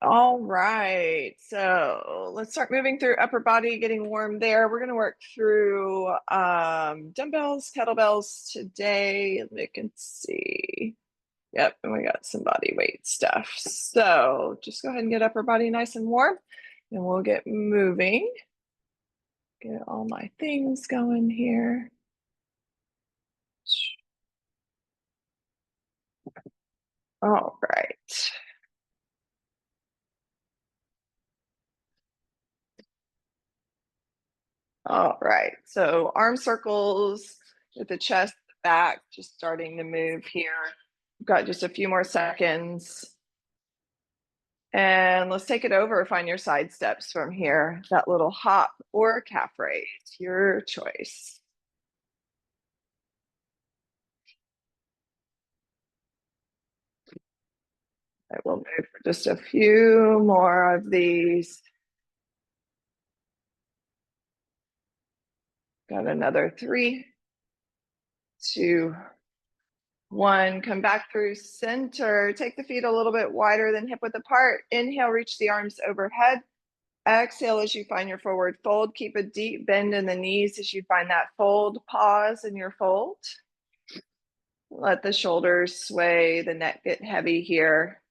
All right, so let's start moving through upper body, getting warm there. We're going to work through dumbbells, kettlebells today. We can see. Yep, and we got some body weight stuff. So just go ahead and get upper body nice and warm, and we'll get moving. Get all my things going here. All right. All right, so arm circles with the chest, back, just starting to move here. We've got just a few more seconds. And let's take it over, find your side steps from here. That little hop or calf raise, your choice. I will move for just a few more of these. Got another 3, 2, 1. Come back through center. Take the feet a little bit wider than hip width apart. Inhale, reach the arms overhead. Exhale as you find your forward fold. Keep a deep bend in the knees as you find that fold. Pause in your fold. Let the shoulders sway, the neck get heavy here.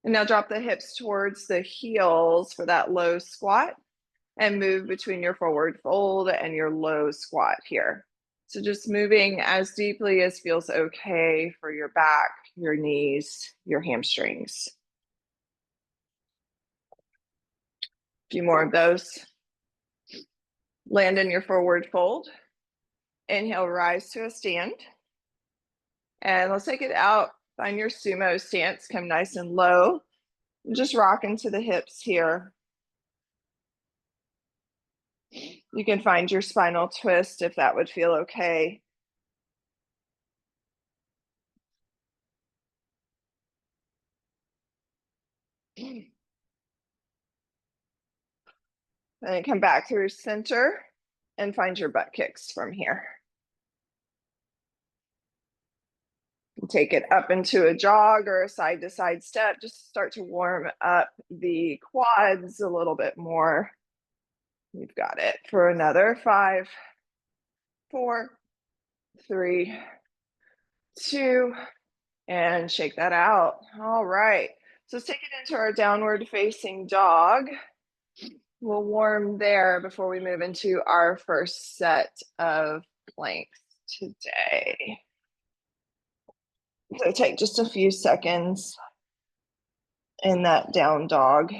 And now drop the hips towards the heels for that low squat and move between your forward fold and your low squat here. So just moving as deeply as feels okay for your back, your knees, your hamstrings. A few more of those. Land in your forward fold. Inhale, rise to a stand. And let's take it out. Find your sumo stance, come nice and low. Just rock into the hips here. You can find your spinal twist if that would feel okay. Then come back through center and find your butt kicks from here. Take it up into a jog or a side to side step. Just start to warm up the quads a little bit more. You've got it for another 5, 4, 3, 2, and shake that out. All right. So let's take it into our downward facing dog. We'll warm there before we move into our first set of planks today. So take just a few seconds in that down dog.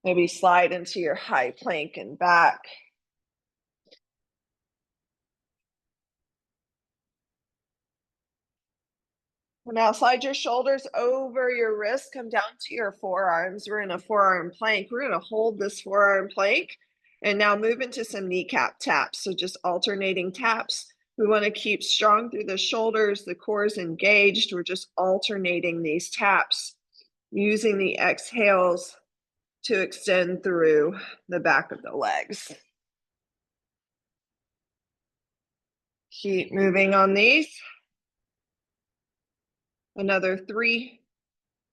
Maybe slide into your high plank and back. Now slide your shoulders over your wrists, come down to your forearms. We're in a forearm plank. We're going to hold this forearm plank and now move into some kneecap taps. So just alternating taps. We want to keep strong through the shoulders. The core is engaged. We're just alternating these taps, using the exhales to extend through the back of the legs. Keep moving on these. Another 3,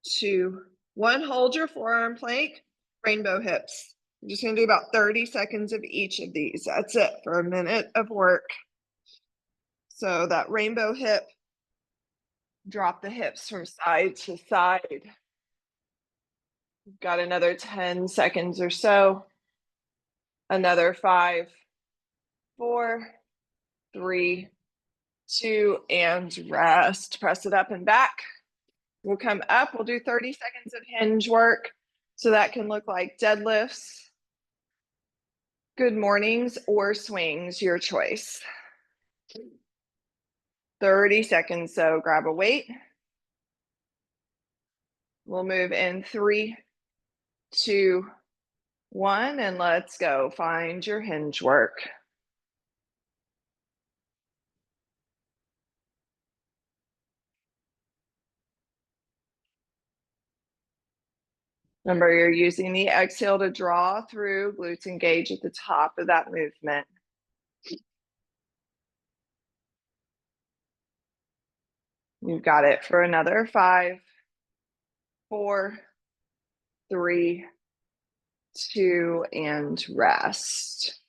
2, 1. Hold your forearm plank, rainbow hips. I'm just going to do about 30 seconds of each of these. That's it for a minute of work. So that rainbow hip, drop the hips from side to side. We've got another 10 seconds or so. Another 5, 4, 3, 2, and rest. Press it up and back. We'll come up. We'll do 30 seconds of hinge work. So that can look like deadlifts, good mornings, or swings, your choice. 30 seconds, so grab a weight. We'll move in 3, 2, 1, and let's go. Find your hinge work. Remember, you're using the exhale to draw through, glutes engage at the top of that movement. You've got it for another 5, 4, 3, 2, and rest.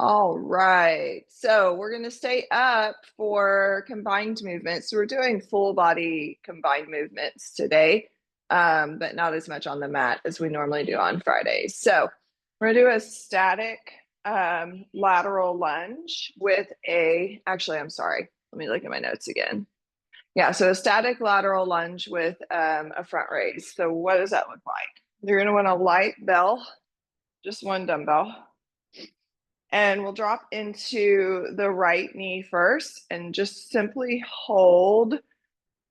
All right, so we're going to stay up for combined movements. So we're doing full body combined movements today, but not as much on the mat as we normally do on Fridays. So we're going to do a static lateral lunge with I'm sorry, let me look at my notes again. Yeah, so a static lateral lunge with a front raise. So what does that look like? You're going to want a light bell, just one dumbbell. And we'll drop into the right knee first and just simply hold,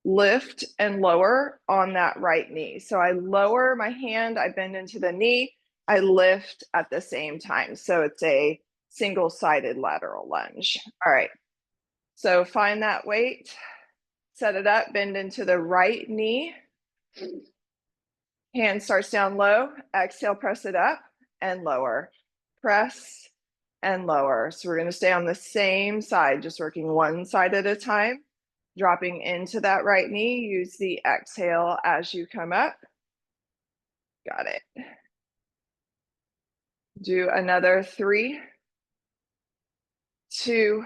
lift, and lower on that right knee. So I lower my hand, I bend into the knee, I lift at the same time. So it's a single-sided lateral lunge. All right, so find that weight, set it up, bend into the right knee. Hand starts down low, exhale, press it up and lower. Press and lower. So we're going to stay on the same side, just working one side at a time. Dropping into that right knee, use the exhale as you come up. Got it. Do another 3, 2,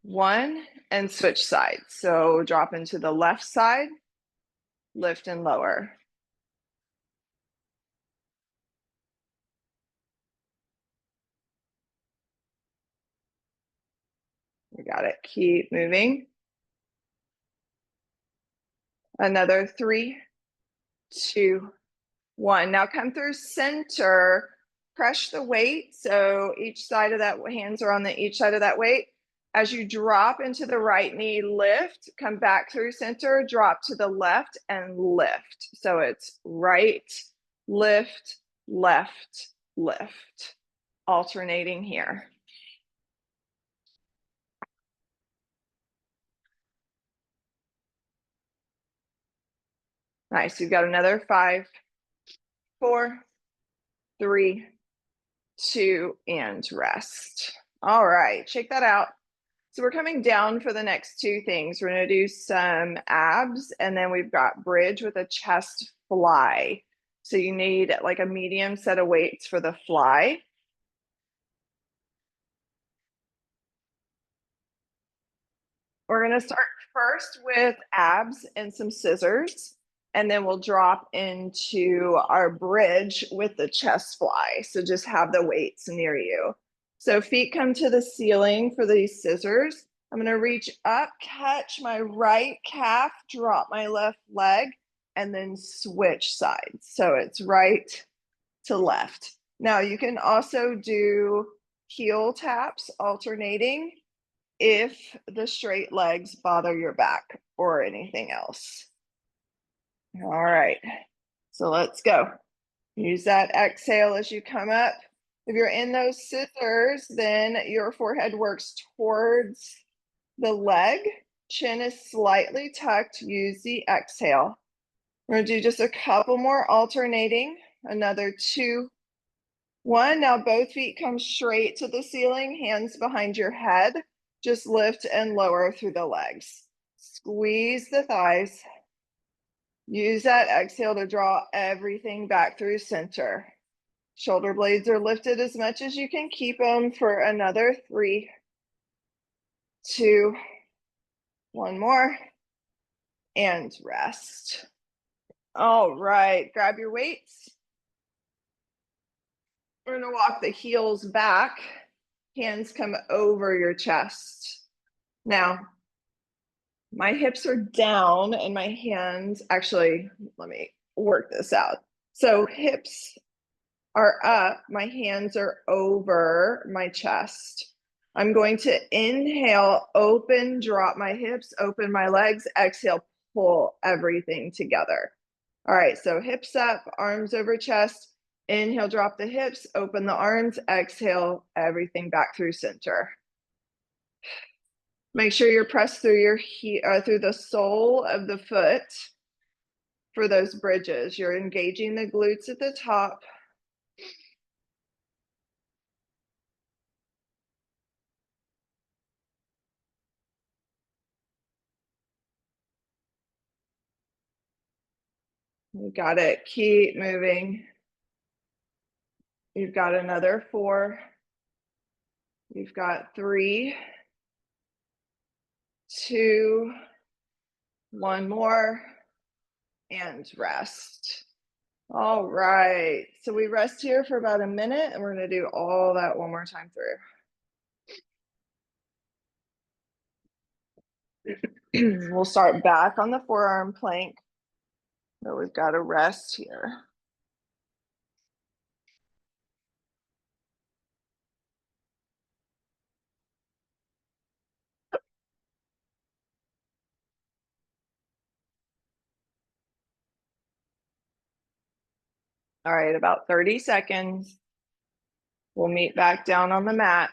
1, and switch sides. So drop into the left side, lift and lower. We got it. Keep moving. Another 3, 2, 1. Now come through center, crush the weight. So each side of that, hands are on each side of that weight. As you drop into the right knee, lift, come back through center, drop to the left and lift. So it's right, lift, left, lift, alternating here. Nice, you've got another 5, 4, 3, 2, and rest. All right, check that out. So we're coming down for the next 2 things. We're going to do some abs, and then we've got bridge with a chest fly. So you need like a medium set of weights for the fly. We're going to start first with abs and some scissors, and then we'll drop into our bridge with the chest fly. So just have the weights near you. So feet come to the ceiling for these scissors. I'm going to reach up, catch my right calf, drop my left leg, and then switch sides. So it's right to left. Now you can also do heel taps alternating if the straight legs bother your back or anything else. All right, so let's go. Use that exhale as you come up. If you're in those scissors, then your forehead works towards the leg. Chin is slightly tucked. Use the exhale. We're going to do just a couple more alternating. Another 2, 1. Now both feet come straight to the ceiling, hands behind your head. Just lift and lower through the legs. Squeeze the thighs. Use that exhale to draw everything back through center. Shoulder blades are lifted as much as you can keep them for another 3, 2, 1 more, and rest. All right, grab your weights. We're gonna walk the heels back. Hands come over your chest. Now, my hips are down and my hands, actually, let me work this out. So hips are up, my hands are over my chest. I'm going to inhale, open, drop my hips, open my legs, exhale, pull everything together. All right, so hips up, arms over chest, inhale, drop the hips, open the arms, exhale, everything back through center. Make sure you're pressed through your through the sole of the foot for those bridges. You're engaging the glutes at the top. You got it. Keep moving. You've got another 4. You've got 3, 2, 1 more, and rest. All right. So we rest here for about a minute and we're going to do all that one more time through. We'll start back on the forearm plank. So we've got to rest here. All right, about 30 seconds. We'll meet back down on the mat.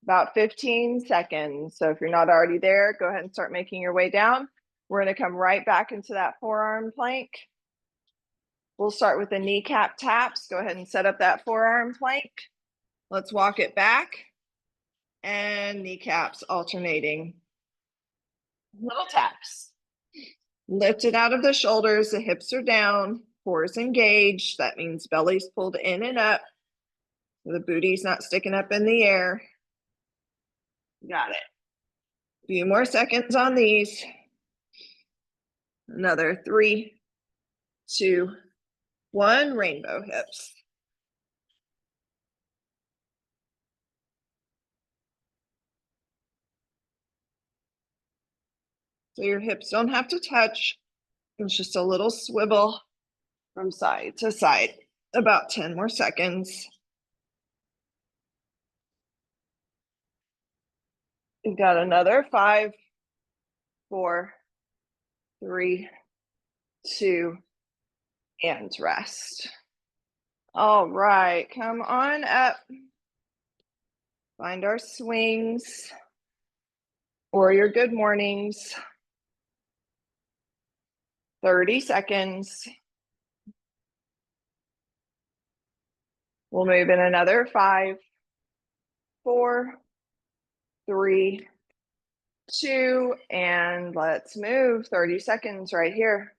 About 15 seconds. So if you're not already there, go ahead and start making your way down. We're going to come right back into that forearm plank. We'll start with the kneecap taps. Go ahead and set up that forearm plank. Let's walk it back. And kneecaps alternating. Little taps. Lift it out of the shoulders. The hips are down. Core is engaged. That means belly's pulled in and up. The booty's not sticking up in the air. Got it. A few more seconds on these. Another 3, 2, 1. Rainbow hips. So your hips don't have to touch. It's just a little swivel from side to side. About 10 more seconds. You've got another 5, 4, 3, 2, and rest. All right, come on up. Find our swings or your good mornings. 30 seconds. We'll move in another 5, 4, 3, 2, and let's move. 30 seconds right here.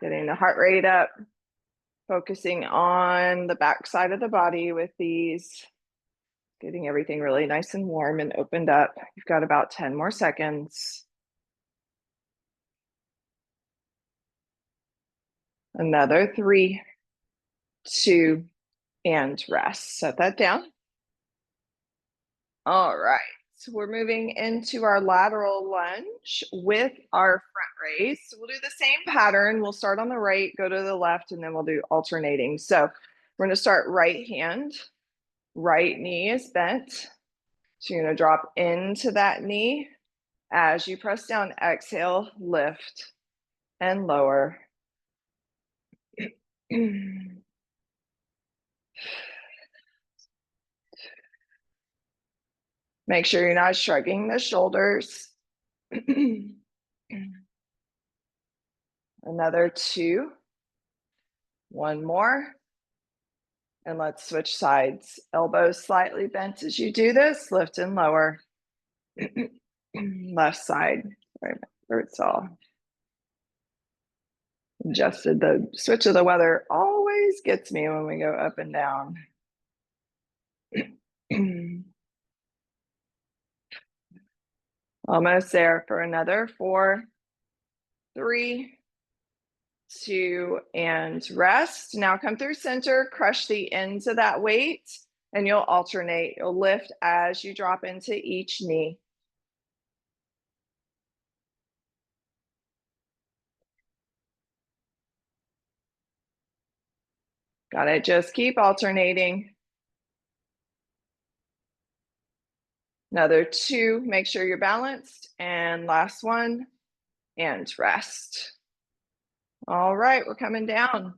Getting the heart rate up, focusing on the back side of the body with these, getting everything really nice and warm and opened up. You've got about 10 more seconds. Another 3, 2, and rest. Set that down. All right. So we're moving into our lateral lunge with our front raise. So we'll do the same pattern. We'll start on the right, go to the left, and then we'll do alternating. So we're going to start right hand. Right knee is bent. So you're going to drop into that knee. As you press down, exhale, lift and lower. Make sure you're not shrugging the shoulders. Another 2. 1 more. And let's switch sides. Elbows slightly bent as you do this. Lift and lower. Left side. Sorry, my throat's all adjusted. The switch of the weather always gets me when we go up and down. Almost there for another 4, 3, 2, and rest. Now come through center, crush the ends of that weight, and you'll alternate. You'll lift as you drop into each knee. Got it. Just keep alternating. Another 2, make sure you're balanced. And last 1, and rest. All right, we're coming down.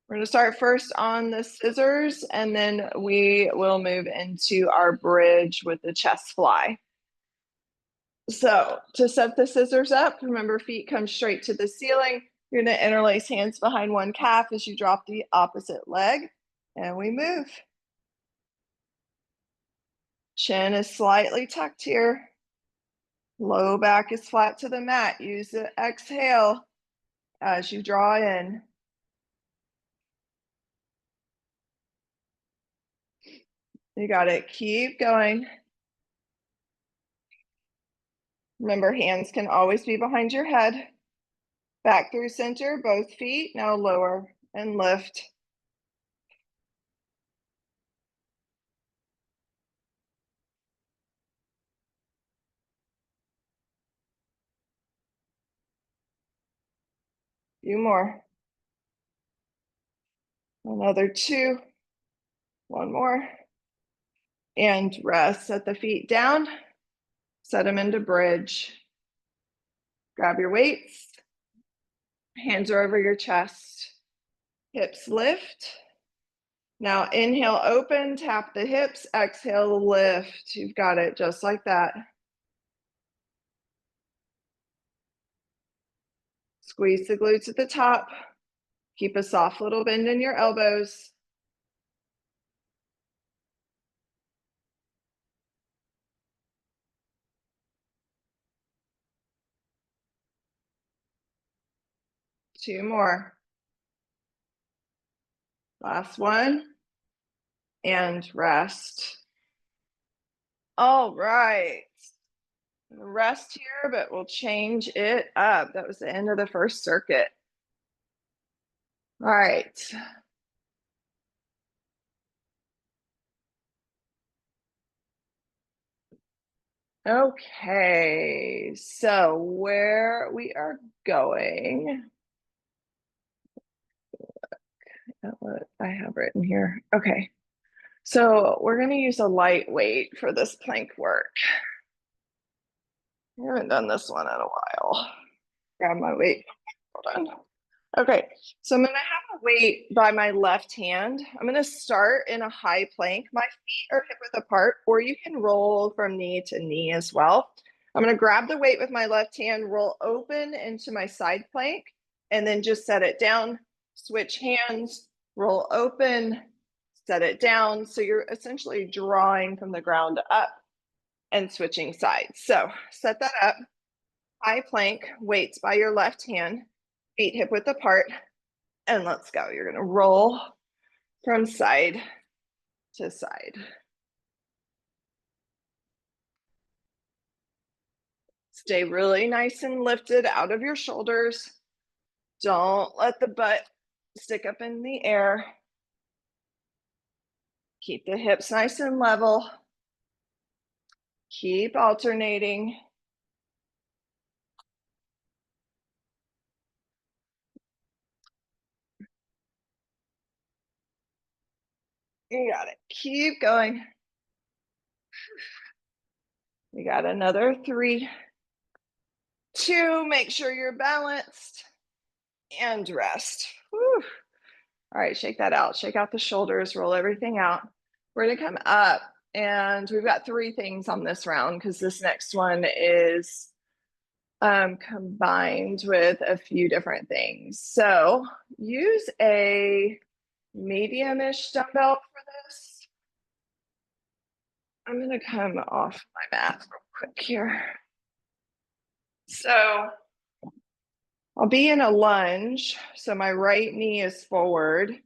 We're gonna start first on the scissors, and then we will move into our bridge with the chest fly. So to set the scissors up, remember feet come straight to the ceiling. You're gonna interlace hands behind one calf as you drop the opposite leg, and we move. Chin is slightly tucked here. Low back is flat to the mat. Use the exhale as you draw in. You got it. Keep going. Remember, hands can always be behind your head. Back through center, both feet. Now lower and lift. Few more. Another 2. One more. And rest. Set the feet down. Set them into bridge. Grab your weights. Hands are over your chest. Hips lift. Now inhale, open, tap the hips. Exhale, lift. You've got it just like that. Squeeze the glutes at the top. Keep a soft little bend in your elbows. Two more. Last one. And rest. All right. Rest here, but we'll change it up. That was the end of the first circuit. All right. Okay, so where we are going, what I have written here. Okay, so we're going to use a lightweight for this plank work. I haven't done this one in a while. Grab my weight. Hold on. Okay, so I'm going to have a weight by my left hand. I'm going to start in a high plank. My feet are hip width apart, or you can roll from knee to knee as well. I'm going to grab the weight with my left hand, roll open into my side plank, and then just set it down, switch hands, roll open, set it down. So you're essentially drawing from the ground up and switching sides. So set that up, high plank, weights by your left hand, feet hip width apart, and let's go. You're going to roll from side to side. Stay really nice and lifted out of your shoulders. Don't let the butt stick up in the air. Keep the hips nice and level. Keep alternating. You got it. Keep going. You got another 3, 2. Make sure you're balanced and rest. Whew. All right, shake that out. Shake out the shoulders, roll everything out. We're gonna come up, and we've got 3 things on this round because this next one is combined with a few different things. So use a medium-ish dumbbell for this. I'm gonna come off my mat real quick here. So I'll be in a lunge. So my right knee is forward. Let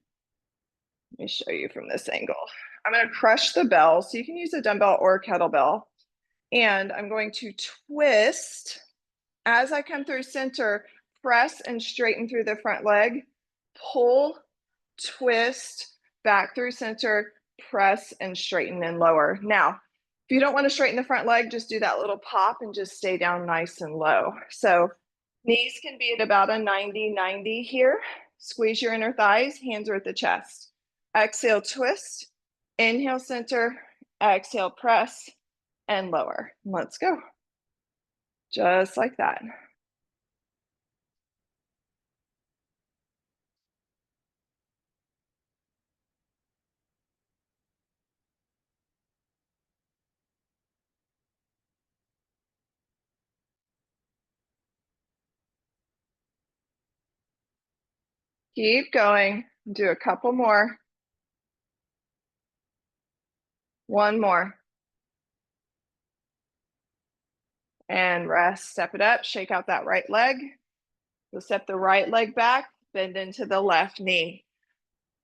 me show you from this angle. I'm gonna crush the bell. So you can use a dumbbell or a kettlebell. And I'm going to twist. As I come through center, press and straighten through the front leg, pull, twist, back through center, press and straighten and lower. Now, if you don't want to straighten the front leg, just do that little pop and just stay down nice and low. So knees can be at about a 90-90 here. Squeeze your inner thighs, hands are at the chest. Exhale, twist, inhale, center, exhale, press, and lower. Let's go. Just like that. Keep going. Do a couple more. One more. And rest. Step it up. Shake out that right leg. We'll step the right leg back. Bend into the left knee.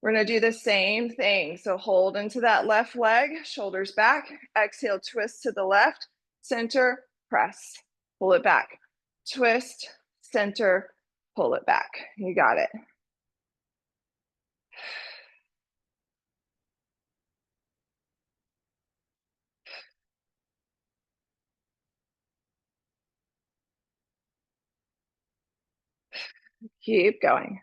We're going to do the same thing. So hold into that left leg. Shoulders back. Exhale. Twist to the left. Center. Press. Pull it back. Twist. Center. Pull it back. You got it. Keep going.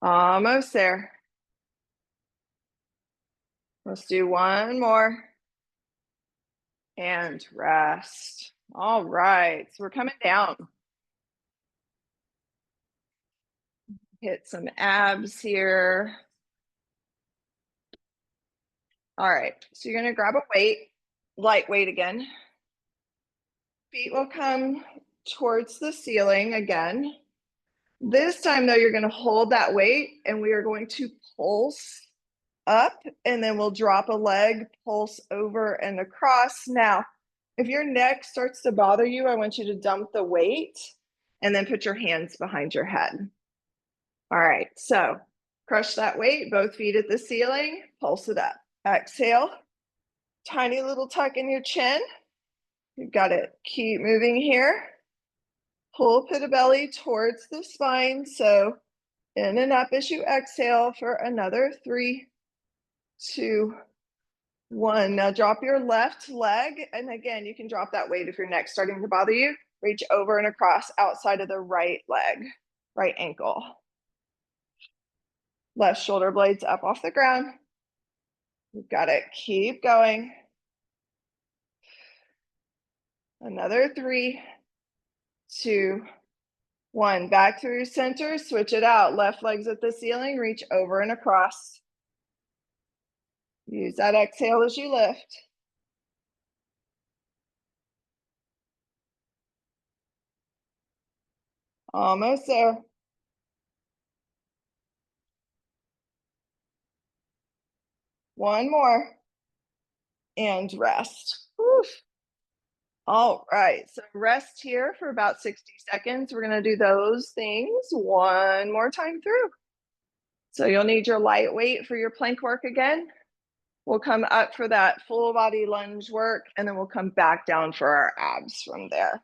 Almost there. Let's do one more. And rest. All right. So we're coming down. Hit some abs here. All right. So you're going to grab a weight, light weight again. Feet will come towards the ceiling again. This time, though, you're going to hold that weight and we are going to pulse up and then we'll drop a leg, pulse over and across. Now, if your neck starts to bother you, I want you to dump the weight and then put your hands behind your head. All right, so crush that weight, both feet at the ceiling, pulse it up. Exhale, tiny little tuck in your chin. You've got it. Keep moving here. Pull pit of belly towards the spine. So in and up as you exhale for another 3, 2, 1. Now drop your left leg. And again, you can drop that weight if your neck's starting to bother you. Reach over and across outside of the right leg, right ankle. Left shoulder blades up off the ground. You've got it. Keep going. Another 3, 2, 1. Back through center. Switch it out. Left leg's at the ceiling. Reach over and across. Use that exhale as you lift. Almost there. One more. And rest. Whew. All right, so rest here for about 60 seconds. We're going to do those things one more time through. So you'll need your light weight for your plank work again. We'll come up for that full body lunge work, and then we'll come back down for our abs from there.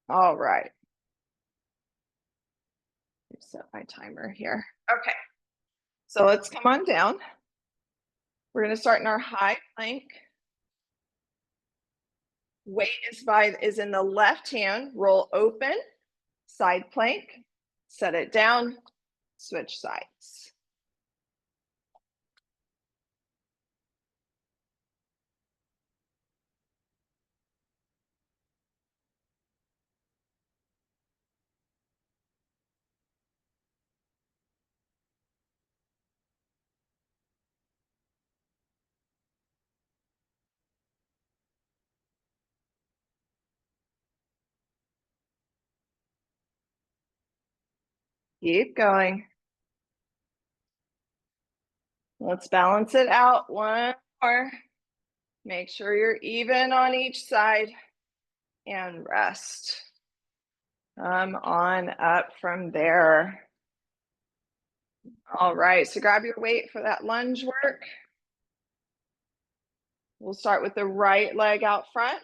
All right. Set my timer here. Okay, so let's come on down. We're going to start in our high plank. Weight is in the left hand. Roll open, side plank, set it down, switch sides. Keep going. Let's balance it out. One more. Make sure you're even on each side and rest. Come on up from there. All right, so grab your weight for that lunge work. We'll start with the right leg out front.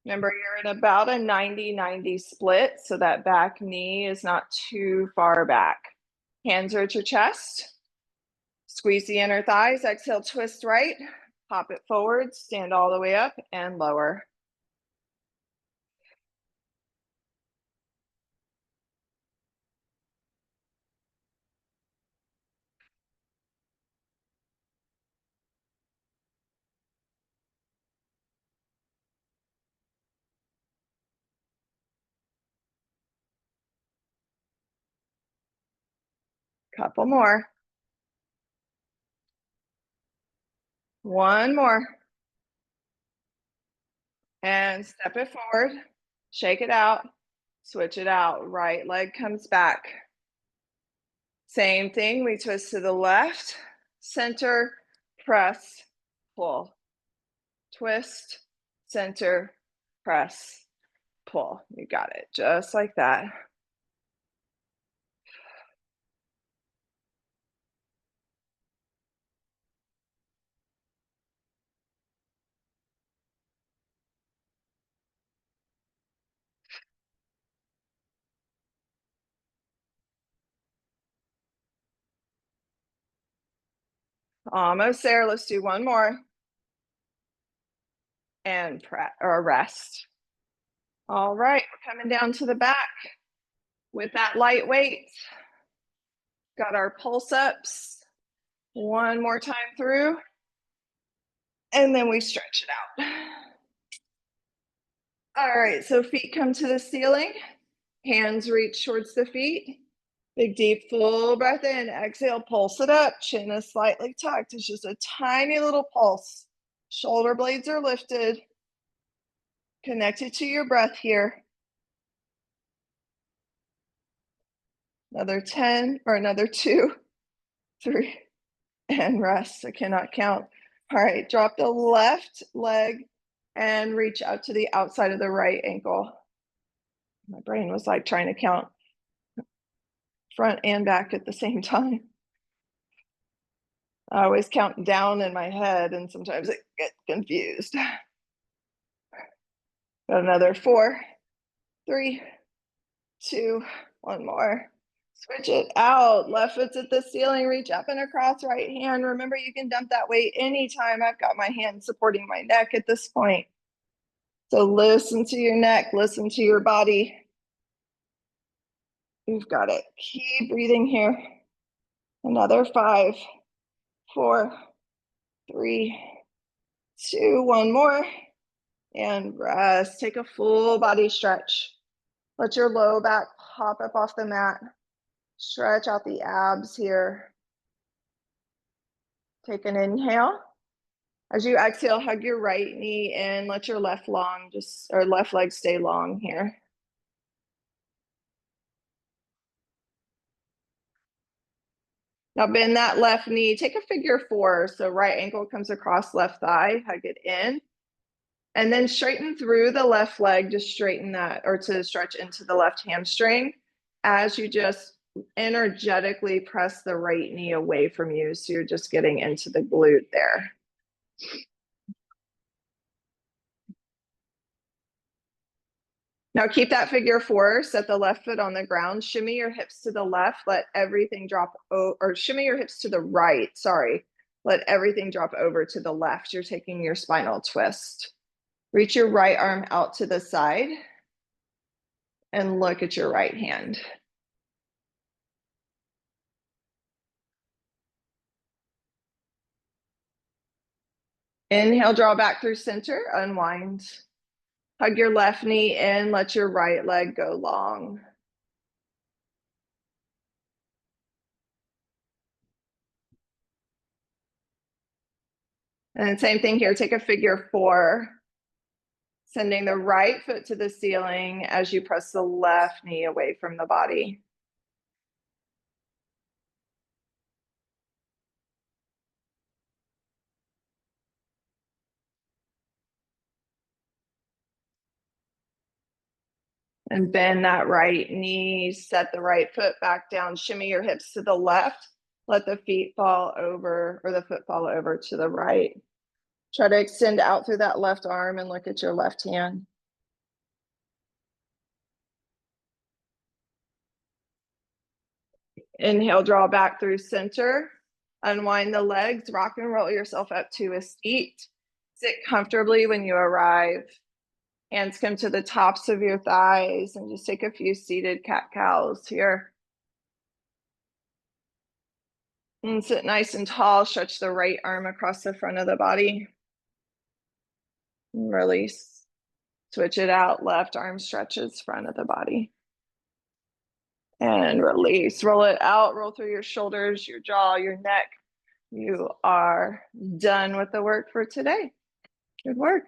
Remember, you're in about a 90-90 split, so that back knee is not too far back. Hands are at your chest. Squeeze the inner thighs. Exhale, twist right. Pop it forward, stand all the way up and lower. Couple more. One more. And step it forward. Shake it out. Switch it out. Right leg comes back. Same thing. We twist to the left. Center, press, pull. Twist, center, press, pull. You got it. Just like that. Almost there. Let's do one more. And rest. All right, we're coming down to the back with that light weight. Got our pulse ups. One more time through. And then we stretch it out. All right, so feet come to the ceiling. Hands reach towards the feet. Big, deep, full breath in. Exhale, pulse it up. Chin is slightly tucked. It's just a tiny little pulse. Shoulder blades are lifted. Connected to your breath here. Another 10 or another 2, 3, and rest. I cannot count. All right, drop the left leg and reach out to the outside of the right ankle. My brain was like trying to count front and back at the same time. I always count down in my head and sometimes I get confused. Got another 4, 3, 2, one more. Switch it out. Left foot's at the ceiling. Reach up and across. Right hand. Remember, you can dump that weight anytime. I've got my hand supporting my neck at this point. So listen to your neck. Listen to your body. You've got it. Keep breathing here. Another 5, 4, 3, 2, one more. And rest. Take a full body stretch. Let your low back pop up off the mat. Stretch out the abs here. Take an inhale. As you exhale, hug your right knee in. Let your left leg stay long here. Now bend that left knee. Take a figure 4. So right ankle comes across left thigh. Hug it in. And then straighten through the left leg. Just straighten that, or to stretch into the left hamstring as you just energetically press the right knee away from you. So you're just getting into the glute there. Now keep that figure 4, set the left foot on the ground, shimmy your hips to the left, let everything drop, or shimmy your hips to the right, sorry. Let everything drop over to the left. You're taking your spinal twist. Reach your right arm out to the side and look at your right hand. Inhale, draw back through center, unwind. Hug your left knee in, let your right leg go long. And same thing here, take a figure 4. Sending the right foot to the ceiling as you press the left knee away from the body. And bend that right knee, set the right foot back down, shimmy your hips to the left, let the feet fall over, or the foot fall over to the right. Try to extend out through that left arm and look at your left hand. Inhale, draw back through center, unwind the legs, rock and roll yourself up to a seat. Sit comfortably when you arrive. Hands come to the tops of your thighs and just take a few seated cat-cows here. And sit nice and tall, stretch the right arm across the front of the body. And release. Switch it out, left arm stretches front of the body. And release. Roll it out, roll through your shoulders, your jaw, your neck. You are done with the work for today. Good work.